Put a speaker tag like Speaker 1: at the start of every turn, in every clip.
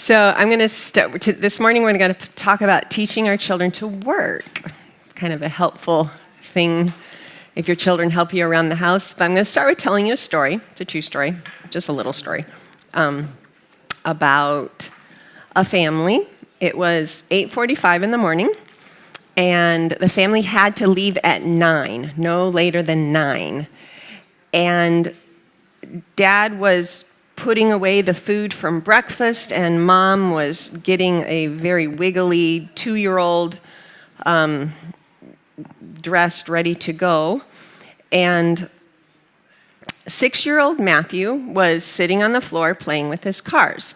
Speaker 1: So I'm going to start, this morning we're going to talk about teaching our children to work. Kind of a helpful thing if your children help you around the house. But I'm going to start with telling you a story. It's a true story, just a little story, about a family. It was 8:45 in the morning, and the family had to leave at 9, no later than 9. And Dad was putting away the food from breakfast, and Mom was getting a very wiggly 2-year-old dressed, ready to go. And 6-year-old Matthew was sitting on the floor playing with his cars.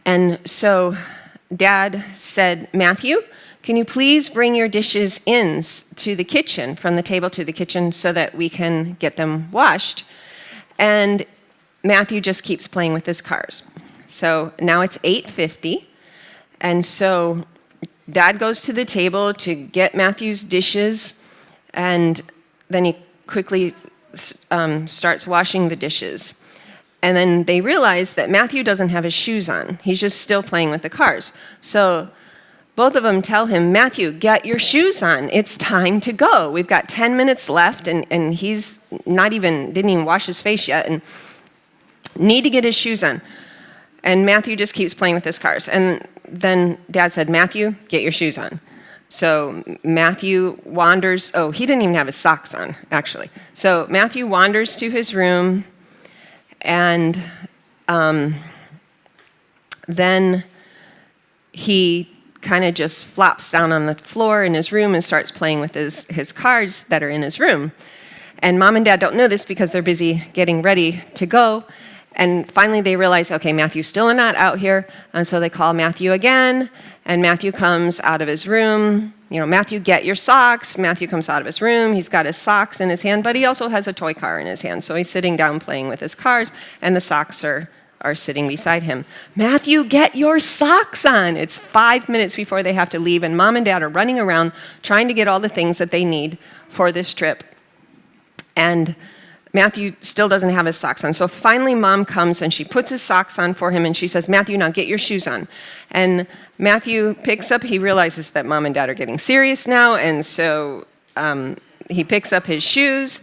Speaker 1: And so Dad said, "Matthew, can you please bring your dishes in to the kitchen, from the table to the kitchen, so that we can get them washed?" And Matthew just keeps playing with his cars. So now it's 8:50, and so Dad goes to the table to get Matthew's dishes, and then he quickly starts washing the dishes. And then they realize that Matthew doesn't have his shoes on. He's just still playing with the cars. So both of them tell him, "Matthew, get your shoes on. It's time to go. We've got 10 minutes left," and he's didn't even wash his face yet, and need to get his shoes on. And Matthew just keeps playing with his cars. And then Dad said, "Matthew, get your shoes on." So Matthew wanders, he didn't even have his socks on, actually. So Matthew wanders to his room, and then he kind of just flops down on the floor in his room and starts playing with his cars that are in his room. And Mom and Dad don't know this because they're busy getting ready to go. And finally they realize, okay, Matthew's still not out here. And so they call Matthew again, and Matthew comes out of his room. "Matthew, get your socks." Matthew comes out of his room. He's got his socks in his hand, but he also has a toy car in his hand. So he's sitting down playing with his cars, and the socks are sitting beside him. "Matthew, get your socks on." It's 5 minutes before they have to leave, and Mom and Dad are running around trying to get all the things that they need for this trip. And Matthew still doesn't have his socks on. So finally Mom comes and she puts his socks on for him, and she says, "Matthew, now get your shoes on." And Matthew picks up, he realizes that Mom and Dad are getting serious now, and so he picks up his shoes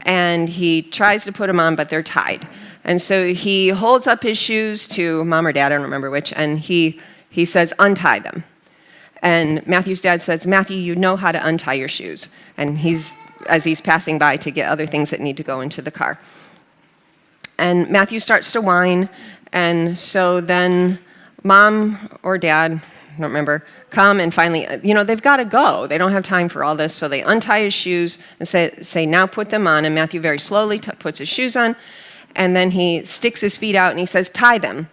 Speaker 1: and he tries to put them on, but they're tied. And so he holds up his shoes to Mom or Dad, I don't remember which, and he says, "Untie them." And Matthew's dad says, "Matthew, you know how to untie your shoes." And as he's passing by to get other things that need to go into the car. And Matthew starts to whine, and so then Mom or Dad, I don't remember, come and finally, they've got to go. They don't have time for all this, so they untie his shoes and say, "Now put them on." And Matthew very slowly puts his shoes on, and then he sticks his feet out and he says, "Tie them."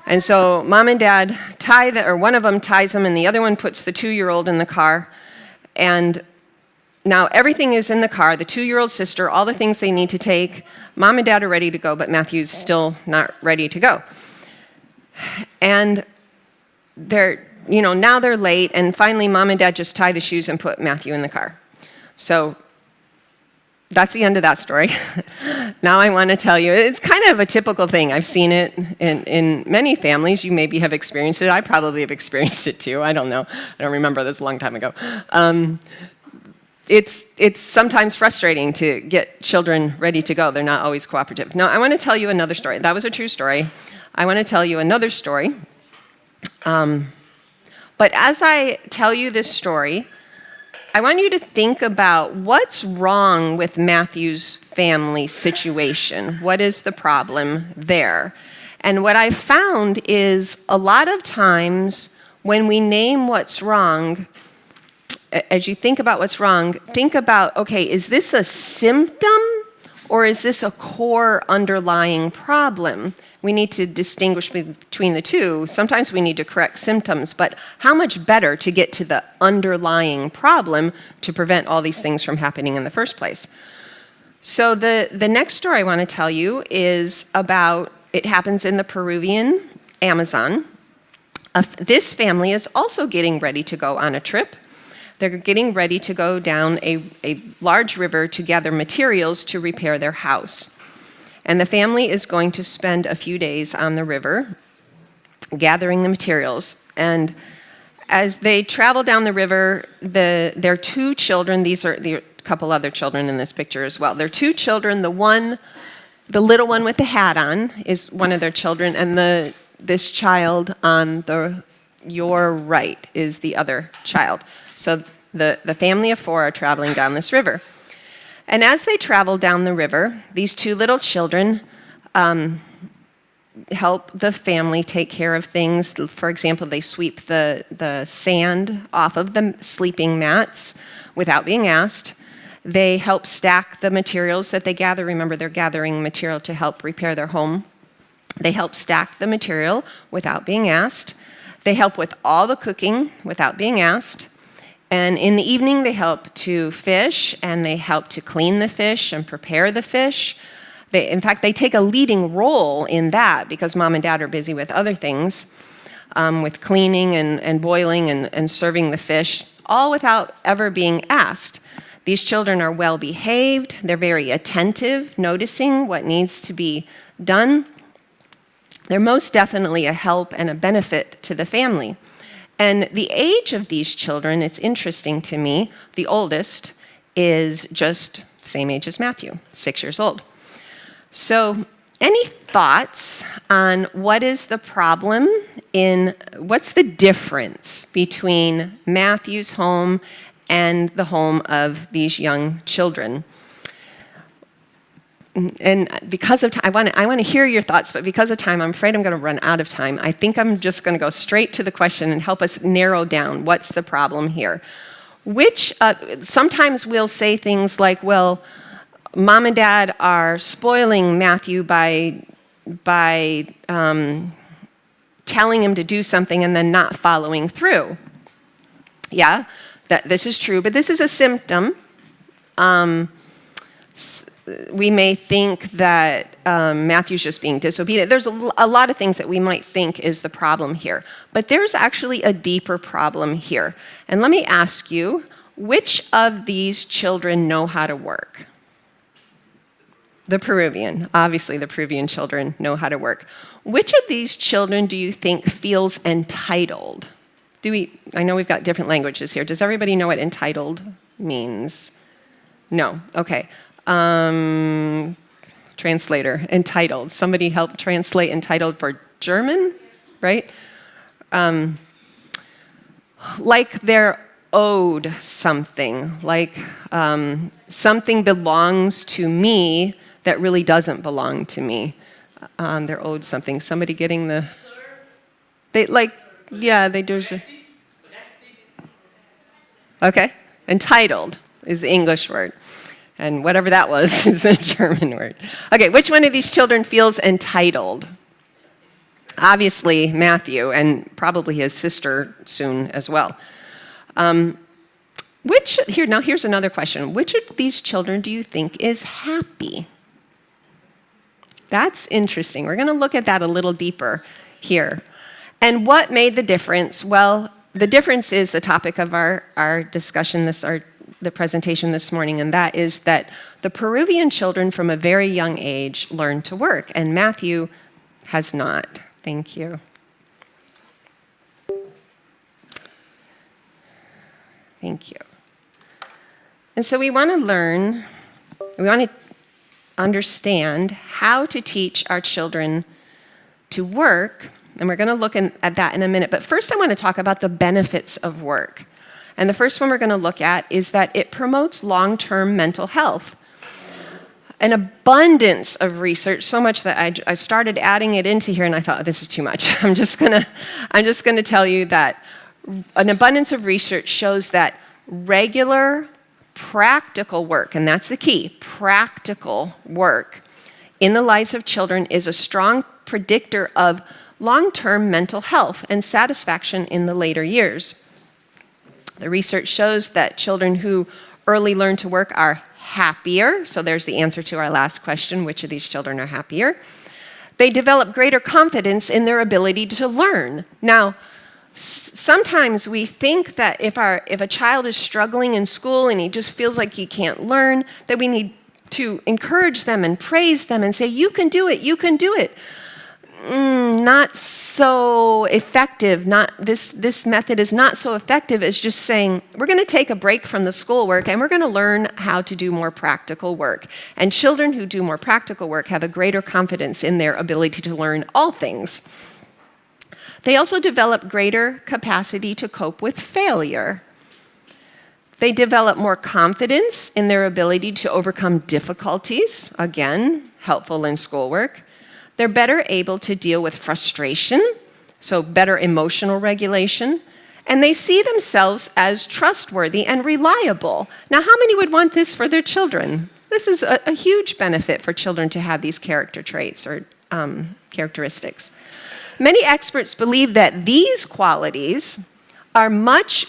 Speaker 1: And so Mom and Dad or one of them ties them, and the other one puts the 2-year-old in the car. And now everything is in the car, the 2-year-old sister, all the things they need to take. Mom and Dad are ready to go, but Matthew's still not ready to go. And now they're late, and finally Mom and Dad just tie the shoes and put Matthew in the car. So that's the end of that story. Now I want to tell you, it's kind of a typical thing. I've seen it in many families. You maybe have experienced it. I probably have experienced it too. I don't know. I don't remember. This a long time ago. It's sometimes frustrating to get children ready to go. They're not always cooperative. Now, I want to tell you another story. That was a true story. I want to tell you another story. But as I tell you this story, I want you to think about what's wrong with Matthew's family situation. What is the problem there? And what I found is a lot of times when we name what's wrong, as you think about what's wrong, think about, okay, is this a symptom or is this a core underlying problem? We need to distinguish between the two. Sometimes we need to correct symptoms, but how much better to get to the underlying problem to prevent all these things from happening in the first place. So the next story I want to tell you is about, it happens in the Peruvian Amazon. This family is also getting ready to go on a trip. They're getting ready to go down a large river to gather materials to repair their house. And the family is going to spend a few days on the river. gathering the materials. And as they travel down the river, their two children, these are a couple other children in this picture as well. Their two children, the little one with the hat on is one of their children, and this child on your right is the other child. So the family of four are traveling down this river. And as they travel down the river, these two little children help the family take care of things. For example, they sweep the sand off of the sleeping mats without being asked. They help stack the materials that they gather. Remember, they're gathering material to help repair their home. They help stack the material without being asked. They help with all the cooking without being asked. And in the evening, they help to fish, and they help to clean the fish and prepare the fish. In fact, they take a leading role in that because mom and dad are busy with other things, with cleaning and boiling and serving the fish, all without ever being asked. These children are well behaved. They're very attentive, noticing what needs to be done. They're most definitely a help and a benefit to the family. And the age of these children, it's interesting to me, the oldest is just same age as Matthew, 6 years old. So any thoughts on what is the problem what's the difference between Matthew's home and the home of these young children? And because of time, I want to hear your thoughts, but because of time, I'm afraid I'm going to run out of time. I think I'm just going to go straight to the question and help us narrow down what's the problem here. Sometimes we'll say things like, well, mom and dad are spoiling Matthew by telling him to do something and then not following through. Yeah, this is true, but this is a symptom. We may think that Matthew's just being disobedient. There's a lot of things that we might think is the problem here. But there's actually a deeper problem here. And let me ask you, which of these children know how to work? The Peruvian. Obviously, the Peruvian children know how to work. Which of these children do you think feels entitled? I know we've got different languages here. Does everybody know what entitled means? No. Okay. Translator, entitled. Somebody help translate entitled for German, right? Like they're owed something, like something belongs to me that really doesn't belong to me. They're owed something. Somebody getting they do. Okay, entitled is the English word. And whatever that was is the German word. Okay, which one of these children feels entitled? Obviously, Matthew, and probably his sister soon as well. Here's another question. Which of these children do you think is happy? That's interesting. We're going to look at that a little deeper here. And what made the difference? Well, the difference is the topic of our discussion, the presentation this morning, and that is that the Peruvian children from a very young age learn to work, and Matthew has not. Thank you. Thank you. And so we want to understand how to teach our children to work, and we're going to look at that in a minute. But first I want to talk about the benefits of work. And the first one we're going to look at is that it promotes long-term mental health. An abundance of research, so much that I started adding it into here, and I thought, this is too much. I'm just going to tell you that an abundance of research shows that regular, practical work, and that's the key, practical work in the lives of children is a strong predictor of long-term mental health and satisfaction in the later years. The research shows that children who early learn to work are happier. So there's the answer to our last question, which of these children are happier? They develop greater confidence in their ability to learn. Now, sometimes we think that if a child is struggling in school and he just feels like he can't learn, that we need to encourage them and praise them and say, you can do it, you can do it. not so effective. This method is not so effective as just saying, we're going to take a break from the schoolwork and we're going to learn how to do more practical work. And children who do more practical work have a greater confidence in their ability to learn all things. They also develop greater capacity to cope with failure. They develop more confidence in their ability to overcome difficulties, again, helpful in schoolwork. They're better able to deal with frustration, so better emotional regulation, and they see themselves as trustworthy and reliable. Now, how many would want this for their children? This is a huge benefit for children to have these character traits or characteristics. Many experts believe that these qualities are much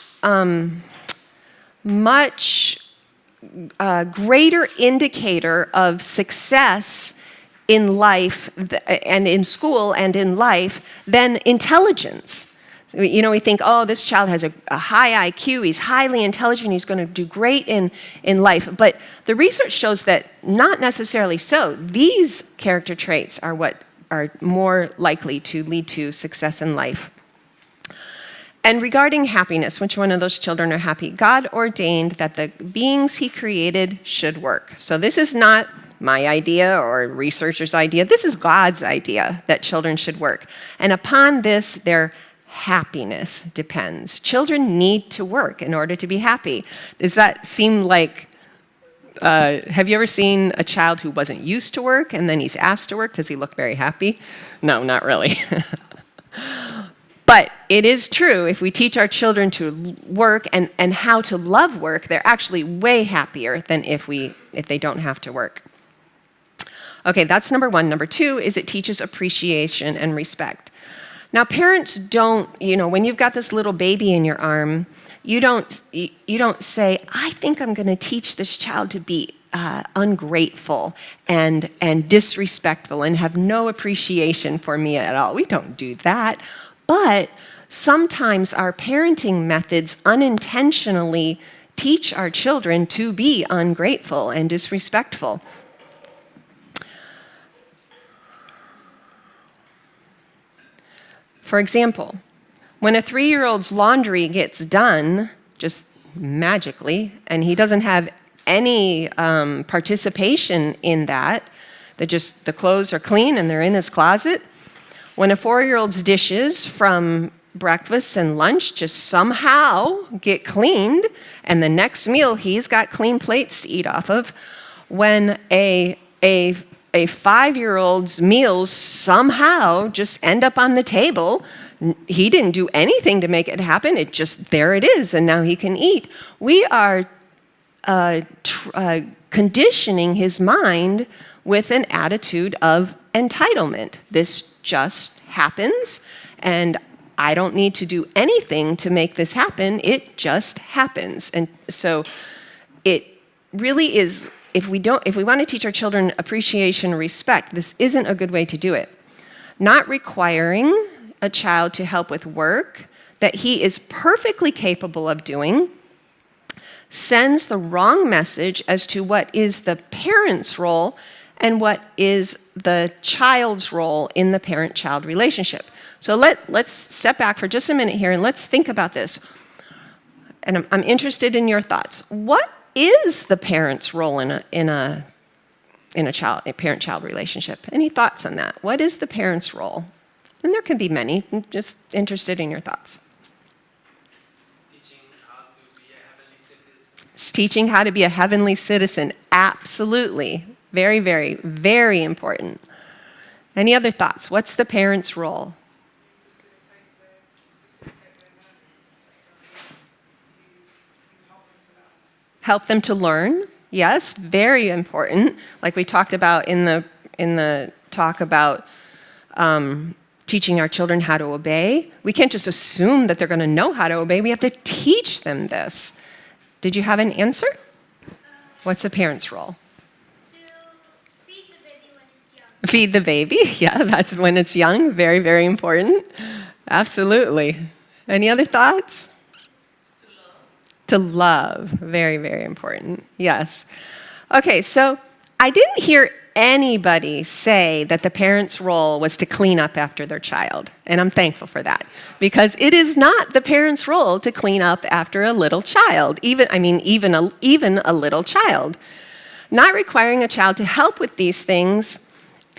Speaker 1: greater indicator of success in life and in school and in life than intelligence. You know, we think, oh, this child has a high IQ, he's highly intelligent, he's going to do great in life. But the research shows that not necessarily so. These character traits are what are more likely to lead to success in life. And regarding happiness, which one of those children are happy? God ordained that the beings he created should work. So this is not my idea or a researcher's idea. This is God's idea that children should work. And upon this, their happiness depends. Children need to work in order to be happy. Does that seem like, have you ever seen a child who wasn't used to work and then he's asked to work? Does he look very happy? No, not really. But it is true, if we teach our children to work and how to love work, they're actually way happier than if they don't have to work. Okay, that's number one. Number two is it teaches appreciation and respect. Now, parents don't, when you've got this little baby in your arm, you don't say, I think I'm going to teach this child to be ungrateful and disrespectful and have no appreciation for me at all. We don't do that. But sometimes our parenting methods unintentionally teach our children to be ungrateful and disrespectful. For example, when a 3-year-old's laundry gets done, just magically, and he doesn't have any participation in that, the clothes are clean and they're in his closet. When a 4-year-old's dishes from breakfast and lunch just somehow get cleaned, and the next meal he's got clean plates to eat off of. When a 5-year-old's meals somehow just end up on the table, he didn't do anything to make it happen, there it is, and now he can eat. We are conditioning his mind with an attitude of entitlement. This just happens, and I don't need to do anything to make this happen. It just happens. And so it really is, if we want to teach our children appreciation and respect, this isn't a good way to do it. Not requiring a child to help with work that he is perfectly capable of doing sends the wrong message as to what is the parent's role and what is the child's role in the parent-child relationship. So let's step back for just a minute here and let's think about this. And I'm interested in your thoughts. What is the parent's role in a parent-child relationship? Any thoughts on that? What is the parent's role? And there can be many. I'm just interested in your thoughts.
Speaker 2: Teaching how to be a heavenly citizen.
Speaker 1: Teaching how to be a heavenly citizen. Absolutely. Very, very, very important. Any other thoughts? What's the parent's role? Help them to learn. Yes, very important. Like we talked about in the talk about teaching our children how to obey. We can't just assume that they're going to know how to obey. We have to teach them this. Did you have an answer? What's the parent's role? Feed the baby, yeah, that's when it's young. Very, very important. Absolutely. Any other thoughts? To love. Very, very important. Yes. Okay, so I didn't hear anybody say that the parent's role was to clean up after their child. And I'm thankful for that, because it is not the parent's role to clean up after a little child, even a little child. Not requiring a child to help with these things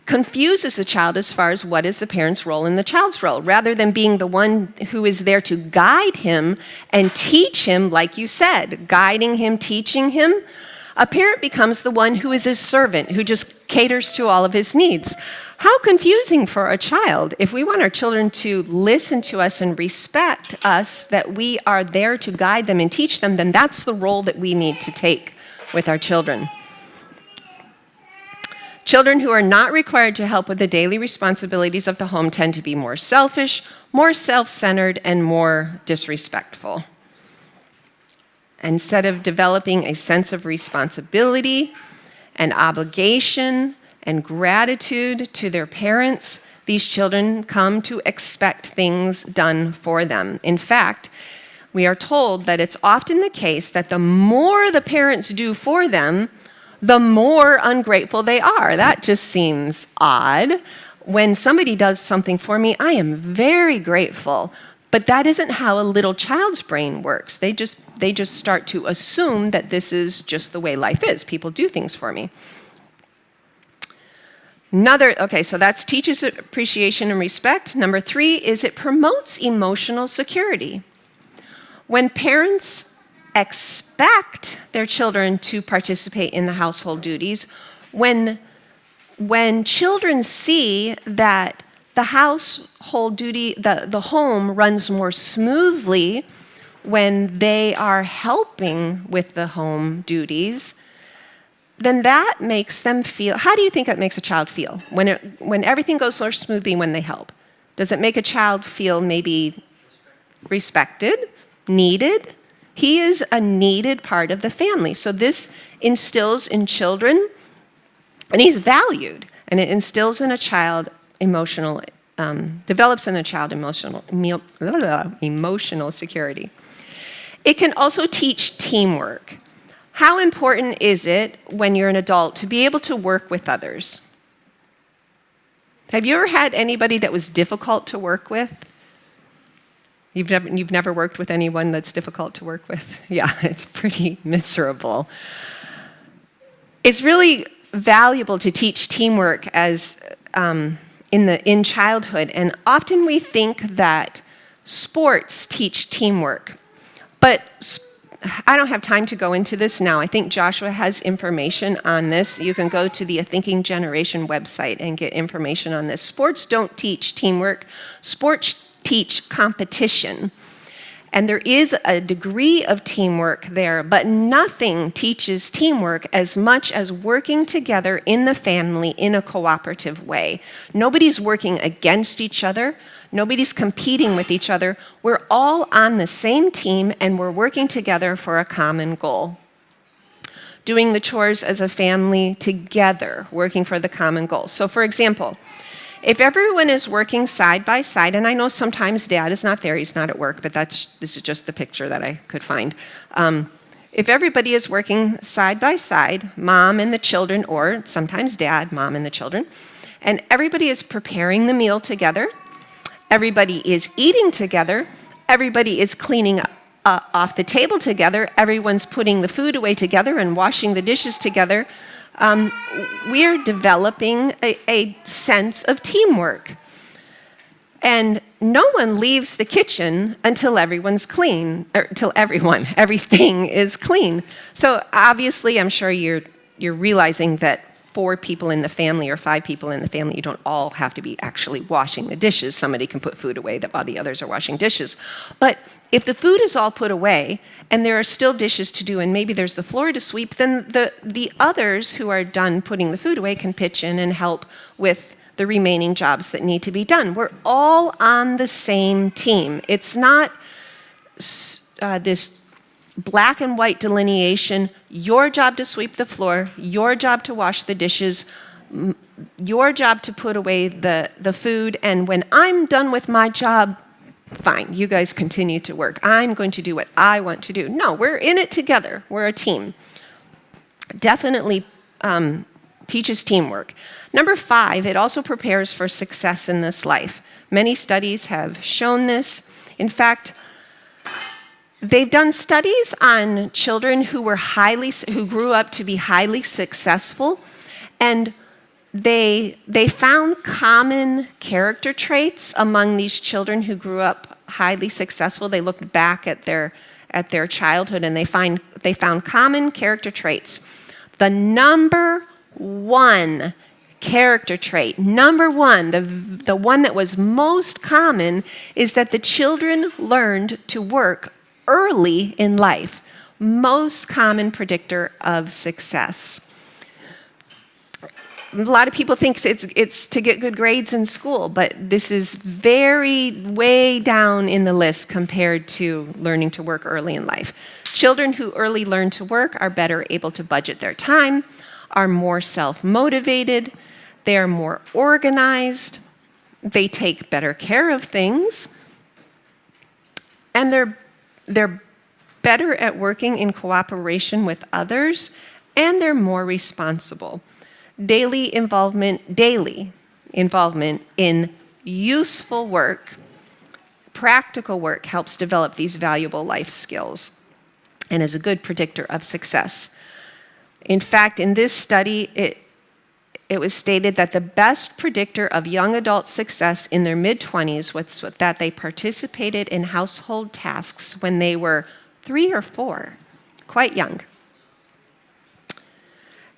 Speaker 1: confuses the child as far as what is the parent's role and the child's role. Rather than being the one who is there to guide him and teach him, like you said, guiding him, teaching him, a parent becomes the one who is his servant, who just caters to all of his needs. How confusing for a child. If we want our children to listen to us and respect us, that we are there to guide them and teach them, then that's the role that we need to take with our children. Children who are not required to help with the daily responsibilities of the home tend to be more selfish, more self-centered, and more disrespectful. Instead of developing a sense of responsibility and obligation and gratitude to their parents, these children come to expect things done for them. In fact, we are told that it's often the case that the more the parents do for them, the more ungrateful they are. That just seems odd. When somebody does something for me, I am very grateful. But that isn't how a little child's brain works. They just start to assume that this is just the way life is. People do things for me. So that's teaches appreciation and respect. Number 3 is it promotes emotional security. When parents expect their children to participate in the household duties, when children see that the household duty, the home runs more smoothly when they are helping with the home duties, then that makes them feel, how do you think it makes a child feel? When everything goes so smoothly when they help, does it make a child feel maybe respected, needed? He is a needed part of the family. So this instills in children, and he's valued, and it instills in a child develops in a child emotional security. It can also teach teamwork. How important is it when you're an adult to be able to work with others? Have you ever had anybody that was difficult to work with? You've never worked with anyone that's difficult to work with? Yeah, it's pretty miserable. It's really valuable to teach teamwork as in childhood, and often we think that sports teach teamwork, but I don't have time to go into this now. I think Joshua has information on this. You can go to the A Thinking Generation website and get information on this. Sports don't teach teamwork. Sports teach competition. And there is a degree of teamwork there, but nothing teaches teamwork as much as working together in the family in a cooperative way. Nobody's working against each other. Nobody's competing with each other. We're all on the same team, and we're working together for a common goal. Doing the chores as a family together, working for the common goal. So for example, if everyone is working side by side, and I know sometimes Dad is not there, he's not at work, but this is just the picture that I could find. If everybody is working side by side, Mom and the children, or sometimes Dad, Mom and the children, and everybody is preparing the meal together, everybody is eating together, everybody is cleaning off the table together, everyone's putting the food away together and washing the dishes together, we are developing a sense of teamwork. And no one leaves the kitchen until everyone's clean, or until everything is clean. So obviously, I'm sure you're realizing that 4 people in the family or 5 people in the family, you don't all have to be actually washing the dishes. Somebody can put food away while the others are washing dishes. But if the food is all put away and there are still dishes to do and maybe there's the floor to sweep, then the others who are done putting the food away can pitch in and help with the remaining jobs that need to be done. We're all on the same team. It's not this black and white delineation, your job to sweep the floor, your job to wash the dishes, your job to put away the food, and when I'm done with my job, fine, you guys continue to work. I'm going to do what I want to do. No, we're in it together. We're a team. Definitely teaches teamwork. Number 5, it also prepares for success in this life. Many studies have shown this. In fact, they've done studies on children who grew up to be highly successful, and they found common character traits among these children who grew up highly successful. They looked back at their childhood, and they found common character traits. The number one character trait, number one, the one that was most common, is that the children learned to work early in life. Most common predictor of success. A lot of people think it's to get good grades in school, but this is way down in the list compared to learning to work early in life. Children who early learn to work are better able to budget their time, are more self-motivated, they are more organized, they take better care of things, and they're better at working in cooperation with others, and they're more responsible. Daily involvement in useful work, practical work, helps develop these valuable life skills and is a good predictor of success. In fact, in this study, it was stated that the best predictor of young adult success in their mid-20s was that they participated in household tasks when they were 3 or 4, quite young.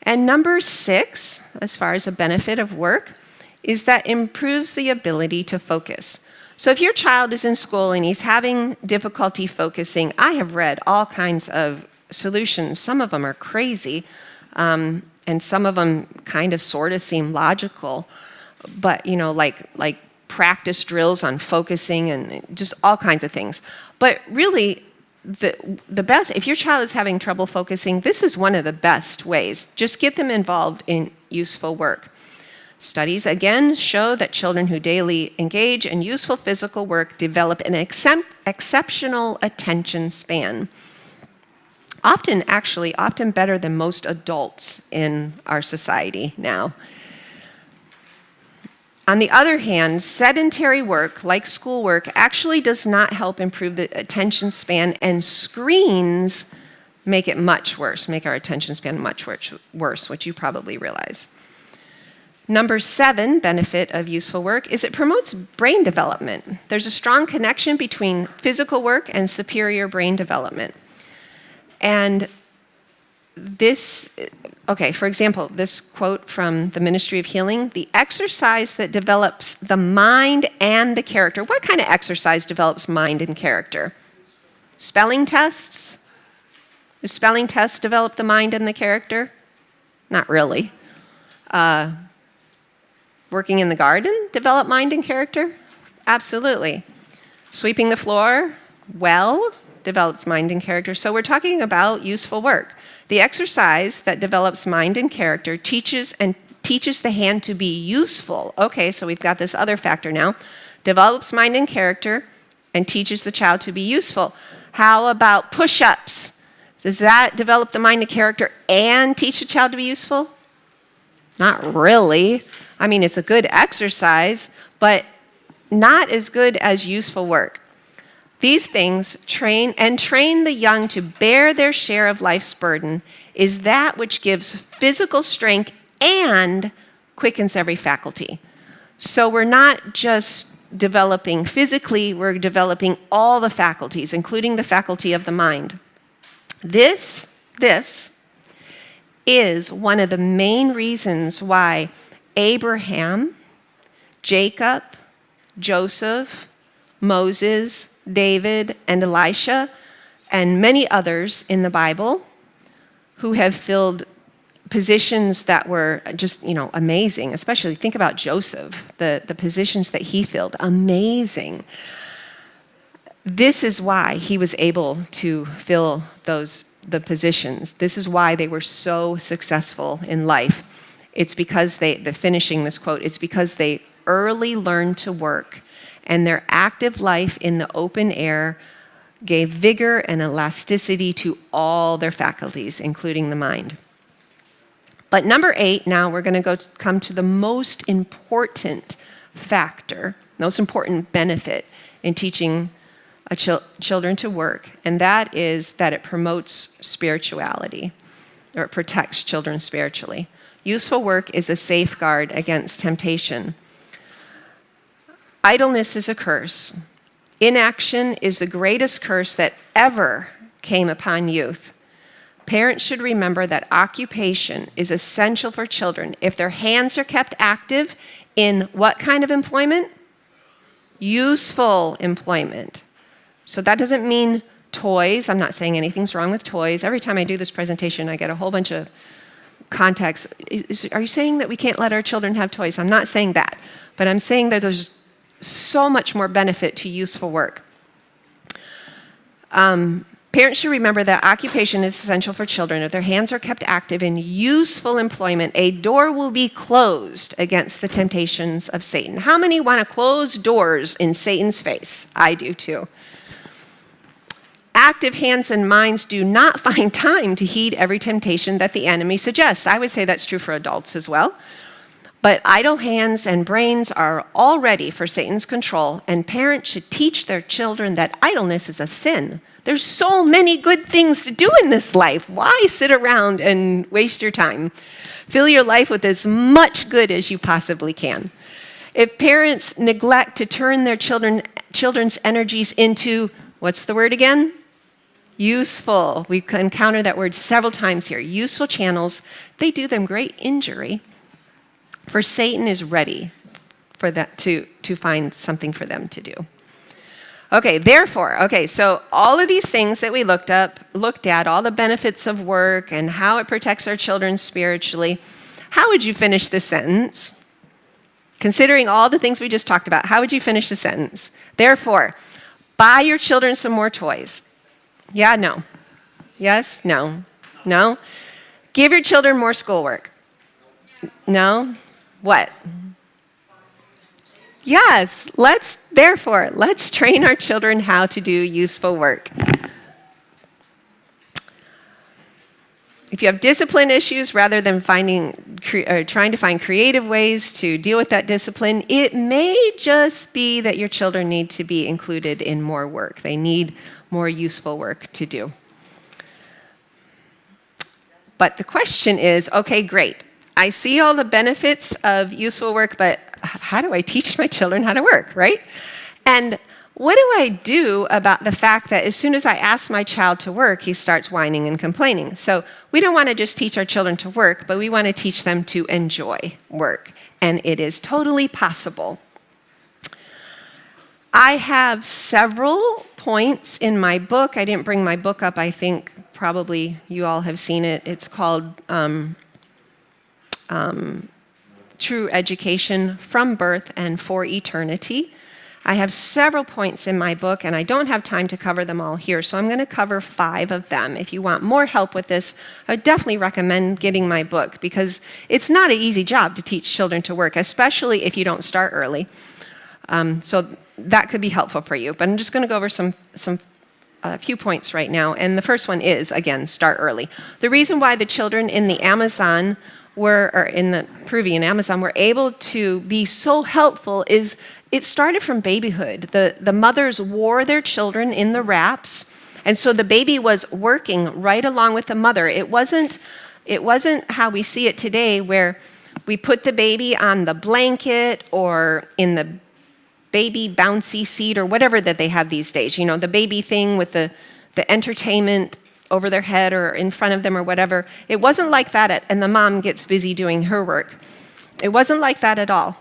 Speaker 1: And number 6, as far as a benefit of work, is that it improves the ability to focus. So if your child is in school and he's having difficulty focusing, I have read all kinds of solutions. Some of them are crazy, and some of them kind of sort of seem logical, but like practice drills on focusing and just all kinds of things. But really, the best, if your child is having trouble focusing, this is one of the best ways. Just get them involved in useful work. Studies again show that children who daily engage in useful physical work develop an exceptional attention span. Often better than most adults in our society now. On the other hand, sedentary work, like schoolwork, actually does not help improve the attention span, and screens make it much worse, make our attention span much worse, which you probably realize. Number 7 benefit of useful work is it promotes brain development. There's a strong connection between physical work and superior brain development. And this, for example, this quote from the Ministry of Healing: the exercise that develops the mind and the character. What kind of exercise develops mind and character? Spelling tests? Do spelling tests develop the mind and the character? Not really. Working in the garden develop mind and character? Absolutely. Sweeping the floor develops mind and character. So we're talking about useful work. The exercise that develops mind and character teaches the hand to be useful. Okay, so we've got this other factor now. Develops mind and character and teaches the child to be useful. How about push-ups? Does that develop the mind and character and teach the child to be useful? Not really. I mean, it's a good exercise, but not as good as useful work. These things train the young to bear their share of life's burden is that which gives physical strength and quickens every faculty. So we're not just developing physically, we're developing all the faculties, including the faculty of the mind. This is one of the main reasons why Abraham, Jacob, Joseph, Moses, David, and Elisha, and many others in the Bible who have filled positions that were just, amazing. Especially think about Joseph, the positions that he filled, amazing. This is why he was able to fill the positions. This is why they were so successful in life. It's because finishing this quote, it's because they early learned to work, and their active life in the open air gave vigor and elasticity to all their faculties, including the mind. But number 8, now we're going to come to the most important factor, most important benefit in teaching children to work, and that is that it promotes spirituality, or it protects children spiritually. Useful work is a safeguard against temptation. Idleness is a curse. Inaction is the greatest curse that ever came upon youth. Parents should remember that occupation is essential for children. If their hands are kept active in what kind of employment? Useful employment. So that doesn't mean toys. I'm not saying anything's wrong with toys. Every time I do this presentation, I get a whole bunch of context. Are you saying that we can't let our children have toys? I'm not saying that. But I'm saying that there's so much more benefit to useful work. Parents should remember that occupation is essential for children. If their hands are kept active in useful employment, a door will be closed against the temptations of Satan. How many want to close doors in Satan's face? I do too. Active hands and minds do not find time to heed every temptation that the enemy suggests. I would say that's true for adults as well. But idle hands and brains are all ready for Satan's control, and parents should teach their children that idleness is a sin. There's so many good things to do in this life. Why sit around and waste your time? Fill your life with as much good as you possibly can. If parents neglect to turn their children's energies into, what's the word again? Useful. We've encountered that word several times here. Useful channels, they do them great injury. For Satan is ready for that to find something for them to do. Okay, so all of these things that we looked at, all the benefits of work and how it protects our children spiritually, how would you finish this sentence? Considering all the things we just talked about, how would you finish the sentence? Therefore, buy your children some more toys. Yeah, no. Yes, no. No? Give your children more schoolwork. No? What? Yes, let's train our children how to do useful work. If you have discipline issues, rather than trying to find creative ways to deal with that discipline, it may just be that your children need to be included in more work. They need more useful work to do. But the question is, okay, great. I see all the benefits of useful work, but how do I teach my children how to work, right? And what do I do about the fact that as soon as I ask my child to work, he starts whining and complaining? So we don't want to just teach our children to work, but we want to teach them to enjoy work. And it is totally possible. I have several points in my book. I didn't bring my book up. I think probably you all have seen it. It's called True Education from Birth and for Eternity. I have several points in my book, and I don't have time to cover them all here, so I'm going to cover 5 of them. If you want more help with this, I would definitely recommend getting my book, because it's not an easy job to teach children to work, especially if you don't start early. So that could be helpful for you. But I'm just going to go over a few points right now, and the first one is, again, start early. The reason why the children in the in the Peruvian Amazon were able to be so helpful is it started from babyhood. The mothers wore their children in the wraps, and so the baby was working right along with the mother. It wasn't how we see it today, where we put the baby on the blanket or in the baby bouncy seat or whatever that they have these days. You know, the baby thing with the entertainment over their head or in front of them or whatever. It wasn't like that, and the mom gets busy doing her work. It wasn't like that at all.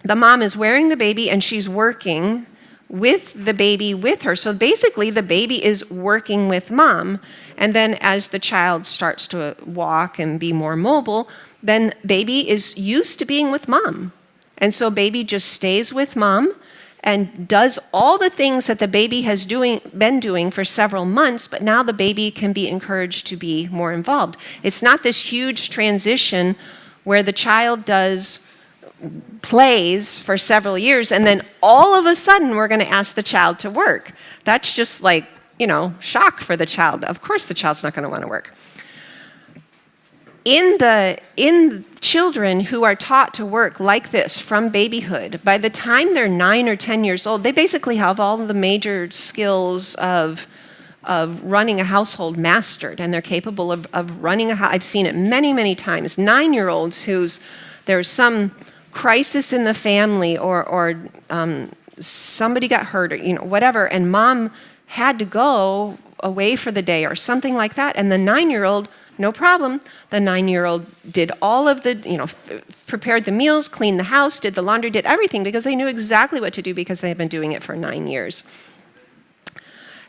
Speaker 1: The mom is wearing the baby and she's working with the baby with her. So basically the baby is working with mom, and then as the child starts to walk and be more mobile, then baby is used to being with mom. And so baby just stays with mom and does all the things that the baby has been doing for several months, but now the baby can be encouraged to be more involved. It's not this huge transition where the child plays for several years and then all of a sudden we're going to ask the child to work. That's just shock for the child. Of course the child's not going to want to work. in children who are taught to work like this from babyhood, by the time they're 9 or 10 years old, they basically have all of the major skills of running a household mastered, and they're capable of running a house. I've seen it many, many times. 9-year-olds there's some crisis in the family, or somebody got hurt, or whatever, and mom had to go away for the day or something like that, and the 9-year-old, no problem. The 9-year-old did all of the, prepared the meals, cleaned the house, did the laundry, did everything, because they knew exactly what to do because they had been doing it for 9 years.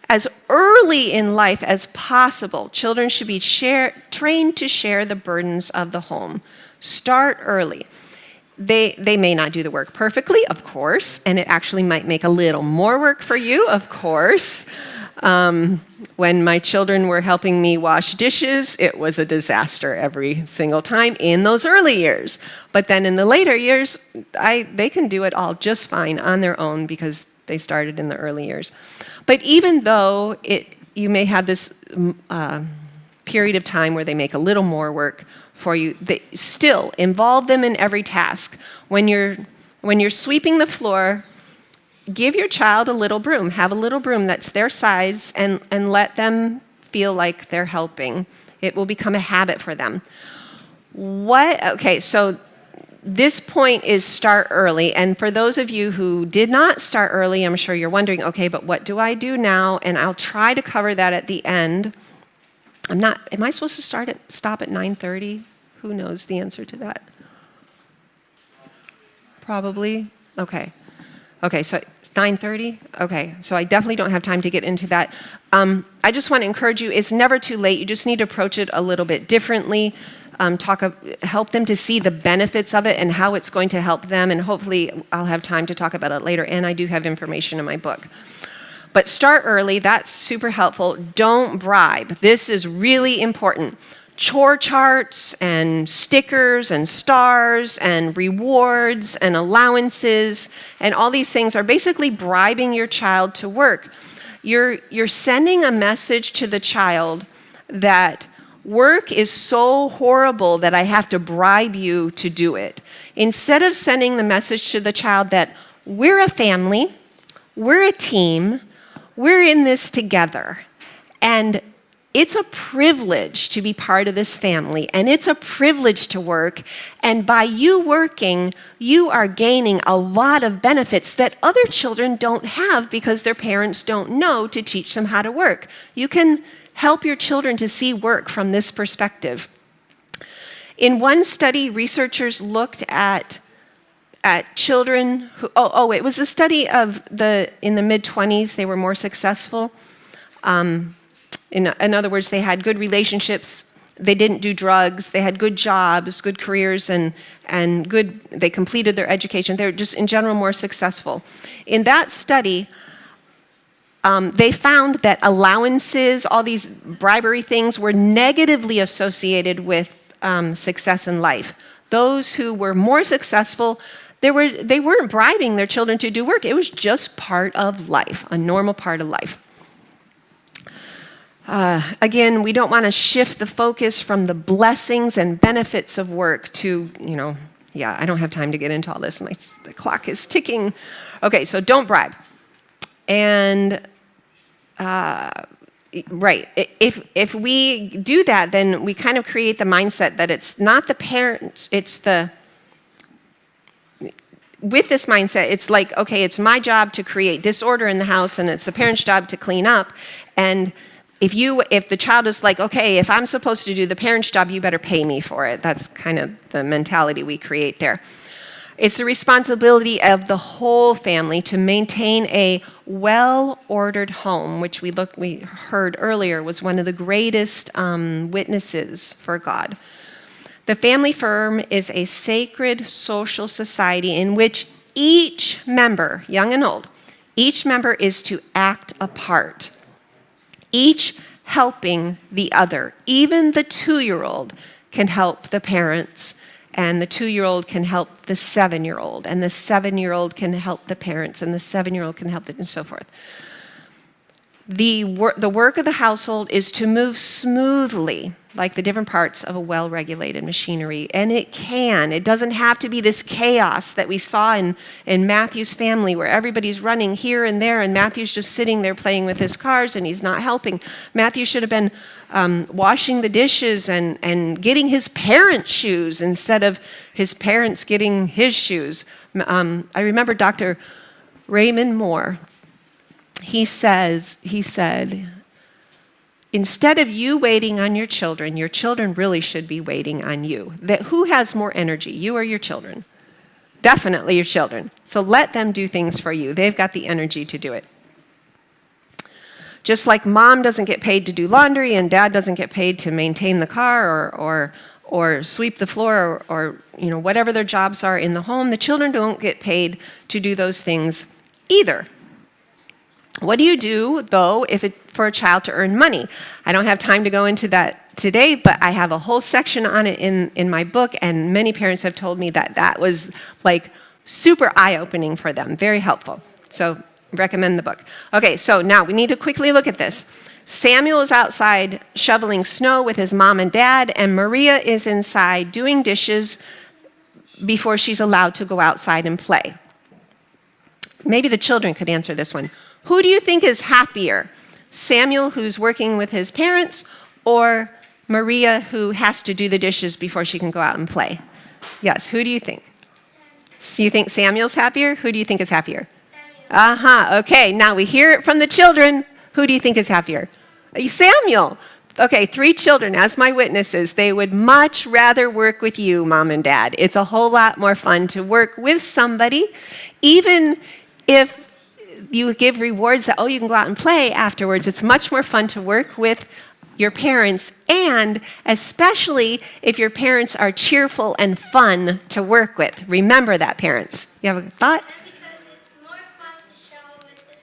Speaker 1: As early in life as possible, children should be trained to share the burdens of the home. Start early. They may not do the work perfectly, of course, and it actually might make a little more work for you, of course. When my children were helping me wash dishes, it was a disaster every single time in those early years. But then in the later years, they can do it all just fine on their own because they started in the early years. But even though you may have this period of time where they make a little more work for you, they still involve them in every task. When you're sweeping the floor, give your child a little broom. Have a little broom that's their size, and let them feel like they're helping. It will become a habit for them. Okay, so this point is start early. And for those of you who did not start early, I'm sure you're wondering, okay, but what do I do now? And I'll try to cover that at the end. Am I supposed to stop at 9:30? Who knows the answer to that? Probably? Okay, so it's 9:30? Okay, so I definitely don't have time to get into that. I just want to encourage you, it's never too late. You just need to approach it a little bit differently. Help them to see the benefits of it and how it's going to help them, and hopefully I'll have time to talk about it later, and I do have information in my book. But start early, that's super helpful. Don't bribe. This is really important. Chore charts and stickers and stars and rewards and allowances and all these things are basically bribing your child to work. You're sending a message to the child that work is so horrible that I have to bribe you to do it. Instead of sending the message to the child that we're a family, we're a team, we're in this together, and it's a privilege to be part of this family, and it's a privilege to work, and by you working, you are gaining a lot of benefits that other children don't have because their parents don't know to teach them how to work. You can help your children to see work from this perspective. In one study, researchers looked at children who, it was a study of in the mid-20s, they were more successful. In other words, they had good relationships, they didn't do drugs, they had good jobs, good careers, and they completed their education. They were just in general more successful. In that study, they found that allowances, all these bribery things, were negatively associated with success in life. Those who were more successful, they weren't bribing their children to do work. It was just part of life, a normal part of life. Again, we don't want to shift the focus from the blessings and benefits of work to, I don't have time to get into all this. The clock is ticking. Okay, so don't bribe. And right, if we do that, then we kind of create the mindset that it's not the parents, with this mindset, it's like, okay, it's my job to create disorder in the house, and it's the parent's job to clean up. And if the child is like, okay, if I'm supposed to do the parent's job, you better pay me for it. That's kind of the mentality we create there. It's the responsibility of the whole family to maintain a well-ordered home, which we heard earlier was one of the greatest witnesses for God. The family firm is a sacred social society in which each member, young and old, each member is to act a part, each helping the other. Even the 2-year-old can help the parents, and the 2-year-old can help the 7-year-old, and the 7-year-old can help the parents, and the 7-year-old can help them, and so forth. The work of the household is to move smoothly like the different parts of a well-regulated machinery. And it can. It doesn't have to be this chaos that we saw in Matthew's family where everybody's running here and there and Matthew's just sitting there playing with his cars and he's not helping. Matthew should have been washing the dishes and getting his parents' shoes instead of his parents getting his shoes. I remember Dr. Raymond Moore. He said, instead of you waiting on your children really should be waiting on you. Who has more energy, you or your children? Definitely your children. So let them do things for you. They've got the energy to do it. Just like mom doesn't get paid to do laundry and dad doesn't get paid to maintain the car or sweep the floor or whatever their jobs are in the home, the children don't get paid to do those things either. What do you do, though, for a child to earn money? I don't have time to go into that today, but I have a whole section on it in my book, and many parents have told me that was like super eye-opening for them, very helpful. So recommend the book. Okay, so now we need to quickly look at this. Samuel is outside shoveling snow with his mom and dad, and Maria is inside doing dishes before she's allowed to go outside and play. Maybe the children could answer this one. Who do you think is happier? Samuel, who's working with his parents, or Maria, who has to do the dishes before she can go out and play? Yes, who do you think? So you think Samuel's happier? Who do you think is happier? Samuel. Okay, now we hear it from the children. Who do you think is happier? Samuel. Okay, 3 children as my witnesses. They would much rather work with you, mom and dad. It's a whole lot more fun to work with somebody, even if you give rewards that, you can go out and play afterwards. It's much more fun to work with your parents, and especially if your parents are cheerful and fun to work with. Remember that, parents. You have a thought?
Speaker 3: Because it's more fun to shovel with the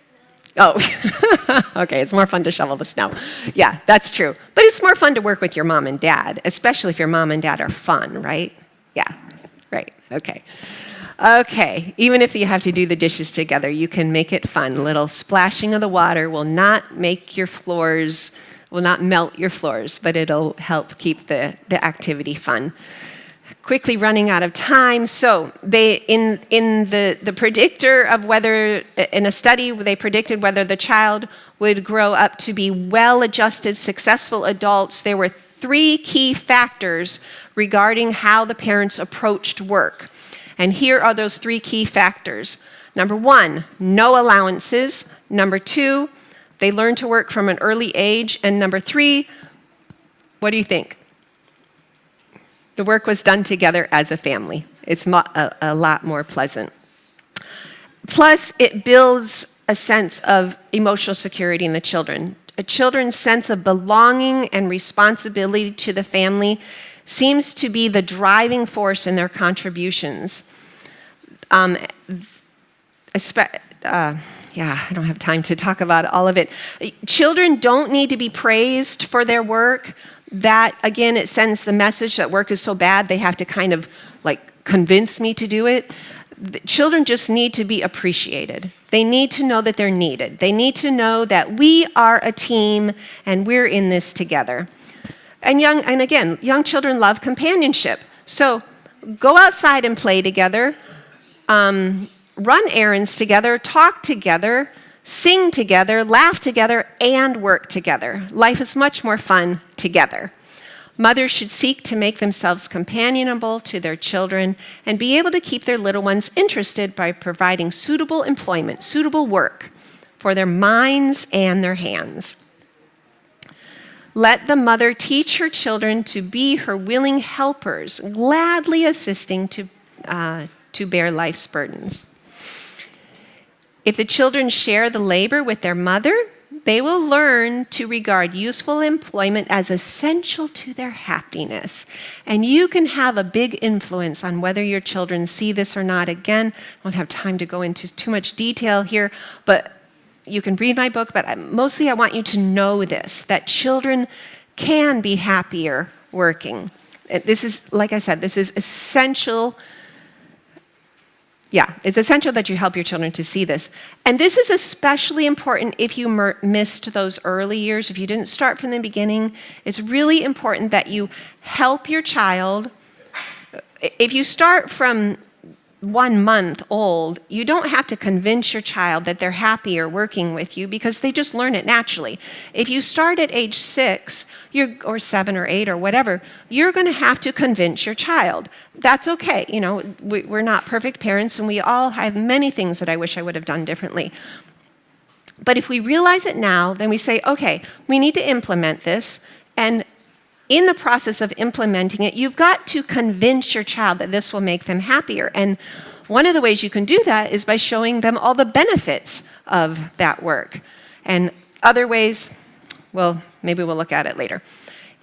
Speaker 3: snow.
Speaker 1: Oh, okay, it's more fun to shovel the snow. Yeah, that's true. But it's more fun to work with your mom and dad, especially if your mom and dad are fun, right? Yeah, right, okay. Okay, even if you have to do the dishes together, you can make it fun. A little splashing of the water will not melt your floors, but it'll help keep the activity fun. Quickly running out of time. So in the predictor of whether, in a study, they predicted whether the child would grow up to be well-adjusted, successful adults. There were 3 key factors regarding how the parents approached work. And here are those 3 key factors. Number 1, no allowances. Number 2, they learn to work from an early age. And number 3, what do you think? The work was done together as a family. It's a lot more pleasant. Plus, it builds a sense of emotional security in the children. A children's sense of belonging and responsibility to the family seems to be the driving force in their contributions. I don't have time to talk about all of it. Children don't need to be praised for their work. That, again, it sends the message that work is so bad, they have to kind of convince me to do it. Children just need to be appreciated. They need to know that they're needed. They need to know that we are a team and we're in this together. And young children love companionship. So go outside and play together, run errands together, talk together, sing together, laugh together, and work together. Life is much more fun together. Mothers should seek to make themselves companionable to their children and be able to keep their little ones interested by providing suitable employment, suitable work for their minds and their hands. Let the mother teach her children to be her willing helpers, gladly assisting to bear life's burdens. If the children share the labor with their mother, they will learn to regard useful employment as essential to their happiness. And you can have a big influence on whether your children see this or not. Again, I won't have time to go into too much detail here, but you can read my book, but mostly I want you to know this, that children can be happier working. This is, like I said, this is essential Yeah, it's essential that you help your children to see this. And this is especially important if you missed those early years, if you didn't start from the beginning. It's really important that you help your child. If you start from 1 month old, you don't have to convince your child that they're happier working with you because they just learn it naturally. If you start at age 6, or 7 or 8 or whatever, you're going to have to convince your child. That's okay. You know, we're not perfect parents, and we all have many things that I wish I would have done differently. But if we realize it now, then we say, okay, we need to implement this, and in the process of implementing it, you've got to convince your child that this will make them happier. And one of the ways you can do that is by showing them all the benefits of that work. And other ways, well, maybe we'll look at it later.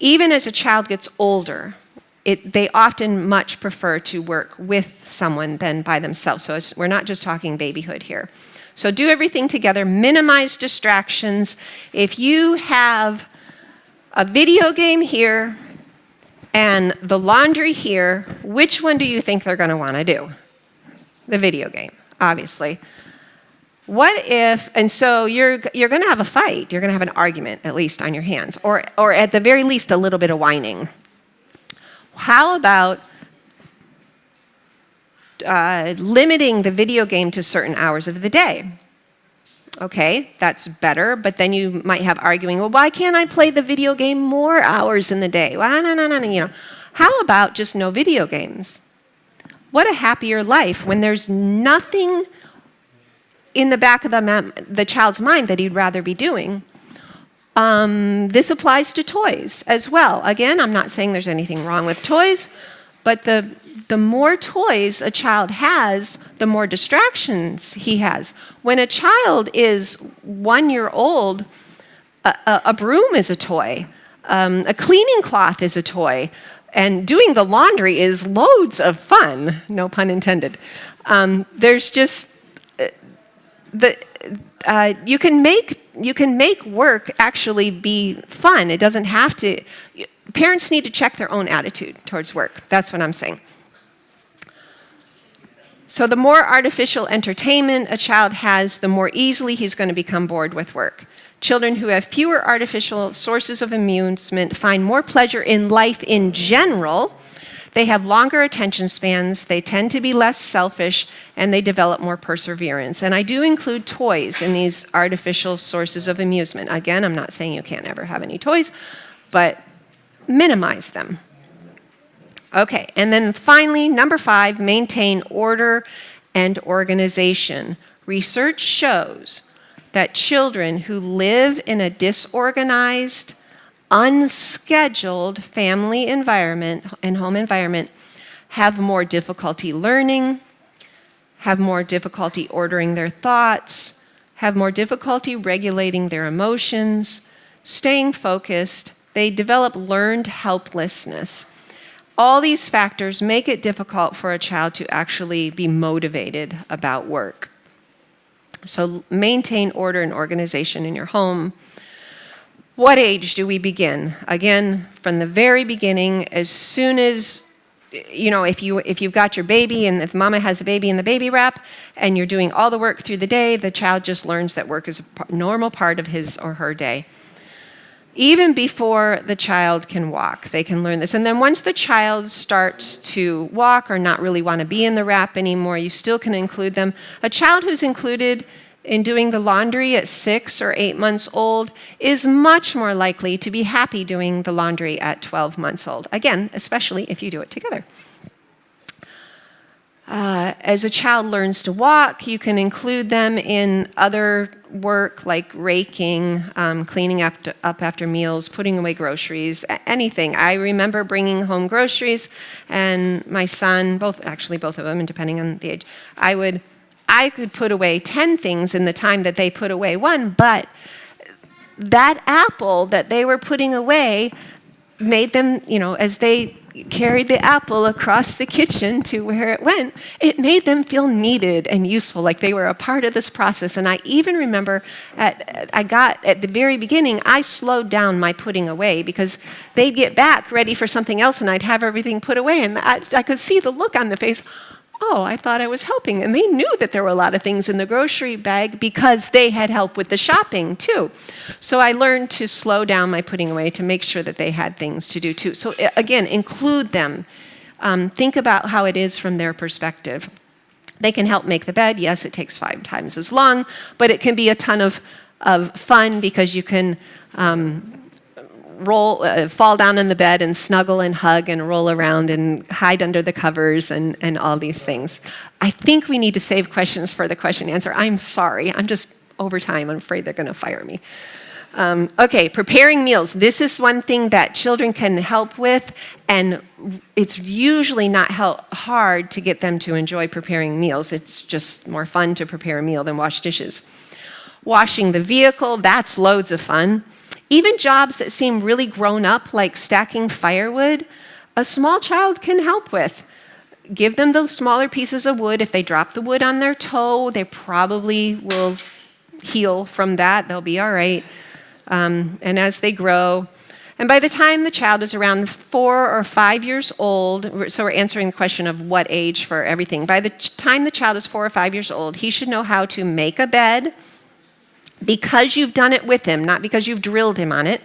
Speaker 1: Even as a child gets older, they often much prefer to work with someone than by themselves. So we're not just talking babyhood here. So do everything together, minimize distractions. If you have a video game here and the laundry here, which one do you think they're going to want to do? The video game, obviously. What if, and so you're going to have a fight, you're going to have an argument, at least on your hands, or at the very least a little bit of whining. How about limiting the video game to certain hours of the day? Okay, that's better, but then you might have arguing, well, why can't I play the video game more hours in the day? Well, no, you know. How about just no video games? What a happier life when there's nothing in the back of the child's mind that he'd rather be doing. This applies to toys as well. Again, I'm not saying there's anything wrong with toys, but the more toys a child has, the more distractions he has. When a child is 1 year old, a broom is a toy, a cleaning cloth is a toy, and doing the laundry is loads of fun, no pun intended. There's just, you can make work actually be fun. It doesn't have to. Parents need to check their own attitude towards work. That's what I'm saying. So the more artificial entertainment a child has, the more easily he's going to become bored with work. Children who have fewer artificial sources of amusement find more pleasure in life in general. They have longer attention spans, they tend to be less selfish, and they develop more perseverance. And I do include toys in these artificial sources of amusement. Again, I'm not saying you can't ever have any toys, but minimize them. Okay, and then finally, number 5, maintain order and organization. Research shows that children who live in a disorganized, unscheduled family environment and home environment have more difficulty learning, have more difficulty ordering their thoughts, have more difficulty regulating their emotions, staying focused. They develop learned helplessness. All these factors make it difficult for a child to actually be motivated about work. So maintain order and organization in your home. What age do we begin? Again, from the very beginning, as soon as, you know, if you've got your baby and if mama has a baby in the baby wrap and you're doing all the work through the day, the child just learns that work is a normal part of his or her day. Even before the child can walk, they can learn this. And then once the child starts to walk or not really want to be in the wrap anymore, you still can include them. A child who's included in doing the laundry at 6 or 8 months old is much more likely to be happy doing the laundry at 12 months old. Again, especially if you do it together. As a child learns to walk, you can include them in other work like raking, cleaning up after meals, putting away groceries, anything. I remember bringing home groceries, and my son, both of them, and depending on the age, I could put away 10 things in the time that they put away one, but that apple that they were putting away made them, you know, as they carried the apple across the kitchen to where it went, it made them feel needed and useful, like they were a part of this process. And I even remember at the very beginning, I slowed down my putting away because they'd get back ready for something else and I'd have everything put away. And I could see the look on the face, oh, I thought I was helping. And they knew that there were a lot of things in the grocery bag because they had help with the shopping too. So I learned to slow down my putting away to make sure that they had things to do too. So again, include them. Think about how it is from their perspective. They can help make the bed. Yes, it takes 5 times as long, but it can be a ton of fun because you can fall down in the bed and snuggle and hug and roll around and hide under the covers and all these things. I think we need to save questions for the question and answer. I'm sorry. I'm just over time. I'm afraid they're going to fire me. Okay, preparing meals. This is one thing that children can help with, and it's usually not hard to get them to enjoy preparing meals. It's just more fun to prepare a meal than wash dishes. Washing the vehicle, that's loads of fun. Even jobs that seem really grown up, like stacking firewood, a small child can help with. Give them the smaller pieces of wood. If they drop the wood on their toe, they probably will heal from that. They'll be all right. And as they grow, and by the time the child is around 4 or 5 years old, so we're answering the question of what age for everything. By the time the child is 4 or 5 years old, he should know how to make a bed because you've done it with him, not because you've drilled him on it.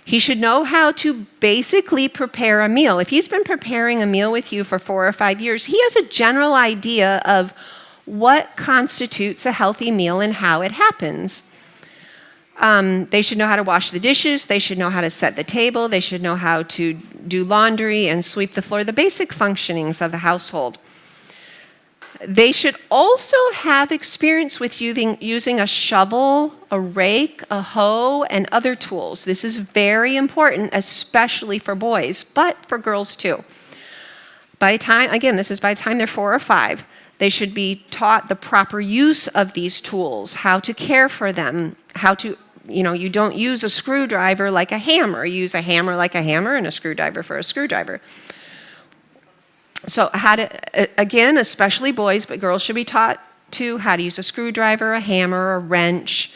Speaker 1: He should know how to basically prepare a meal. If he's been preparing a meal with you for 4 or 5 years, he has a general idea of what constitutes a healthy meal and how it happens. They should know how to wash the dishes. They should know how to set the table. They should know how to do laundry and sweep the floor, the basic functionings of the household. They should also have experience with using a shovel, a rake, a hoe, and other tools. This is very important, especially for boys, but for girls too. This is by the time they're 4 or 5. They should be taught the proper use of these tools, how to care for them, you don't use a screwdriver like a hammer. You use a hammer like a hammer and a screwdriver for a screwdriver. So again, especially boys, but girls should be taught too how to use a screwdriver, a hammer, a wrench,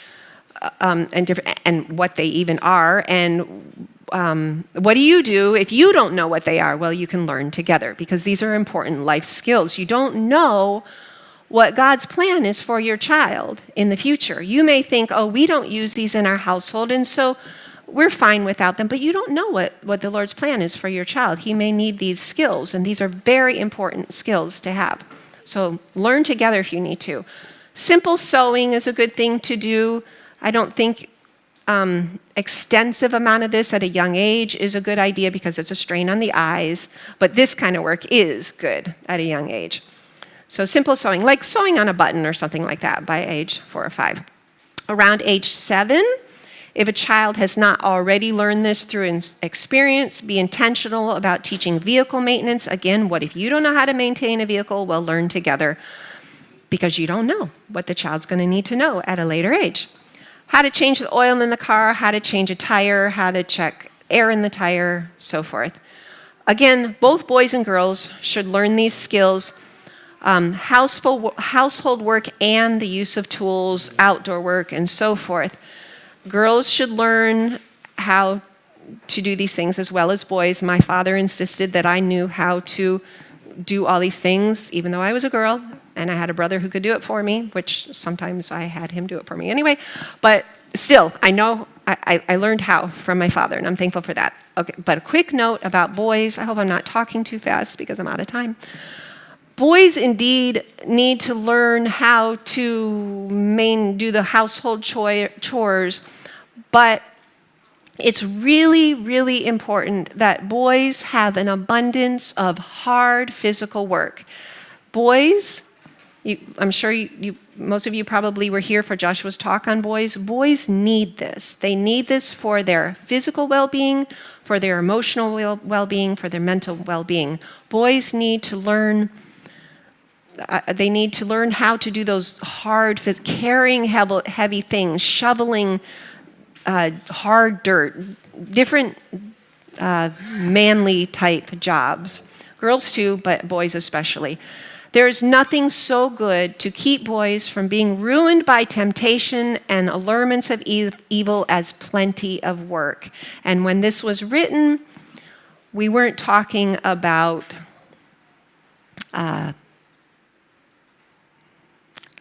Speaker 1: and what they even are. And what do you do if you don't know what they are? Well, you can learn together because these are important life skills. You don't know what God's plan is for your child in the future. You may think, oh, we don't use these in our household, and so we're fine without them, but you don't know what the Lord's plan is for your child. He may need these skills, and these are very important skills to have. So learn together if you need to. Simple sewing is a good thing to do. I don't think extensive amount of this at a young age is a good idea because it's a strain on the eyes, but this kind of work is good at a young age. So simple sewing, like sewing on a button or something like that by age 4 or 5. Around age 7, if a child has not already learned this through experience, be intentional about teaching vehicle maintenance. Again, what if you don't know how to maintain a vehicle? Well, learn together because you don't know what the child's going to need to know at a later age. How to change the oil in the car, how to change a tire, how to check air in the tire, so forth. Again, both boys and girls should learn these skills. Household work and the use of tools, outdoor work, and so forth. Girls should learn how to do these things as well as boys. My father insisted that I knew how to do all these things, even though I was a girl, and I had a brother who could do it for me, which sometimes I had him do it for me anyway. But still, I know I learned how from my father, and I'm thankful for that. Okay, but a quick note about boys. I hope I'm not talking too fast because I'm out of time. Boys indeed need to learn how to do the household chores, but it's really, really important that boys have an abundance of hard physical work. Boys, I'm sure most of you probably were here for Joshua's talk on boys. Boys need this. They need this for their physical well-being, for their emotional well-being, for their mental well-being. Boys need to learn how to do those carrying heavy things, shoveling hard dirt, different manly type jobs. Girls too, but boys especially. There is nothing so good to keep boys from being ruined by temptation and allurements of evil as plenty of work. And when this was written, we weren't talking about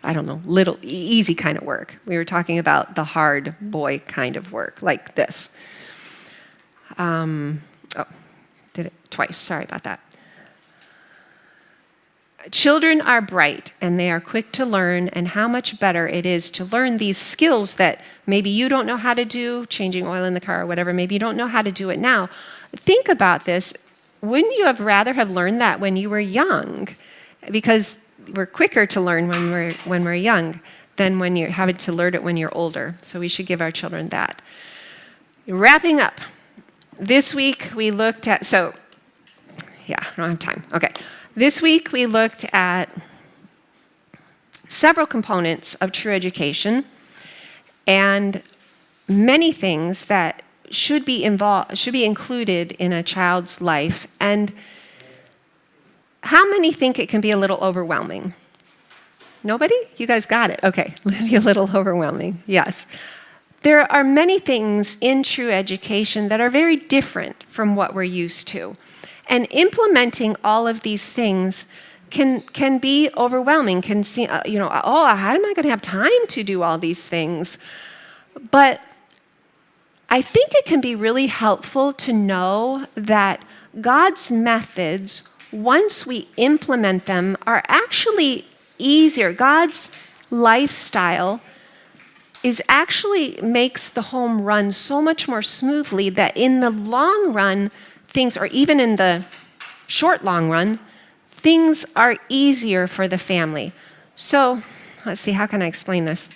Speaker 1: I don't know, little, easy kind of work. We were talking about the hard boy kind of work, like this. Did it twice. Sorry about that. Children are bright, and they are quick to learn, and how much better it is to learn these skills that maybe you don't know how to do, changing oil in the car or whatever. Maybe you don't know how to do it now. Think about this. Wouldn't you have rather have learned that when you were young? Because we're quicker to learn when we're young than when you're having to learn it when you're older. So we should give our children that. Wrapping up. This week we looked at, I don't have time. Okay. This week we looked at several components of true education and many things that should be included in a child's life. And how many think it can be a little overwhelming? Nobody? You guys got it. Okay, maybe a little overwhelming. Yes. There are many things in true education that are very different from what we're used to. And implementing all of these things can be overwhelming, can seem, how am I going to have time to do all these things? But I think it can be really helpful to know that God's methods, once we implement them, are actually easier. God's lifestyle makes the home run so much more smoothly that in the long run, things, or even in the long run, things are easier for the family. So, let's see, how can I explain this?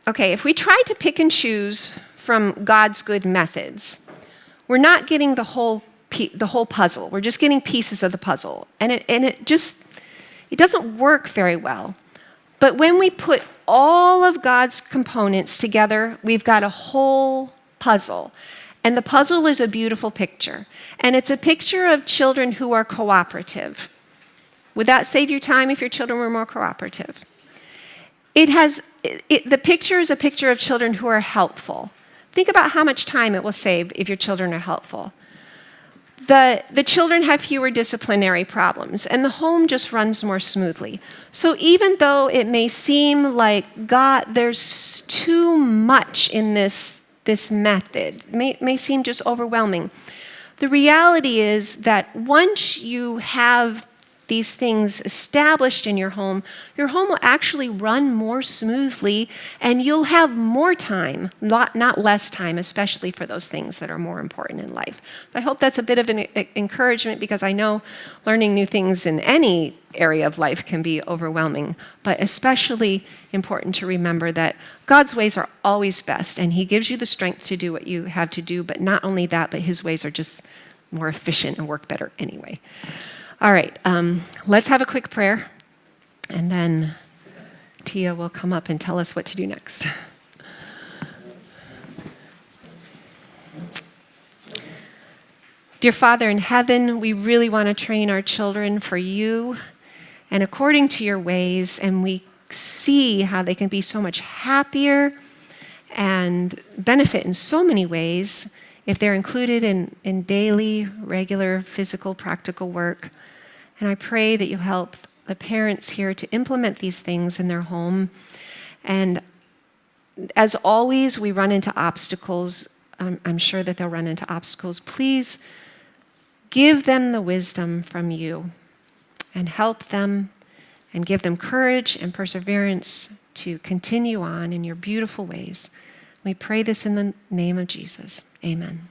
Speaker 1: If we try to pick and choose from God's good methods, we're not getting the whole puzzle. We're just getting pieces of the puzzle. And it doesn't work very well. But when we put all of God's components together, we've got a whole puzzle. And the puzzle is a beautiful picture. And it's a picture of children who are cooperative. Would that save you time if your children were more cooperative? The picture is a picture of children who are helpful. Think about how much time it will save if your children are helpful. The children have fewer disciplinary problems, and the home just runs more smoothly. So even though it may seem like there's too much in this method, may seem just overwhelming, the reality is that once you have these things established in your home will actually run more smoothly, and you'll have more time, not less time, especially for those things that are more important in life. I hope that's a bit of an encouragement, because I know learning new things in any area of life can be overwhelming, but especially important to remember that God's ways are always best, and He gives you the strength to do what you have to do, but not only that, but His ways are just more efficient and work better anyway. All right, let's have a quick prayer, and then Tia will come up and tell us what to do next. Dear Father in heaven, we really want to train our children for you and according to your ways, and we see how they can be so much happier and benefit in so many ways if they're included in daily, regular, physical, practical work. And I pray that you help the parents here to implement these things in their home. And as always, we run into obstacles. I'm sure that they'll run into obstacles. Please give them the wisdom from you and help them and give them courage and perseverance to continue on in your beautiful ways. We pray this in the name of Jesus. Amen.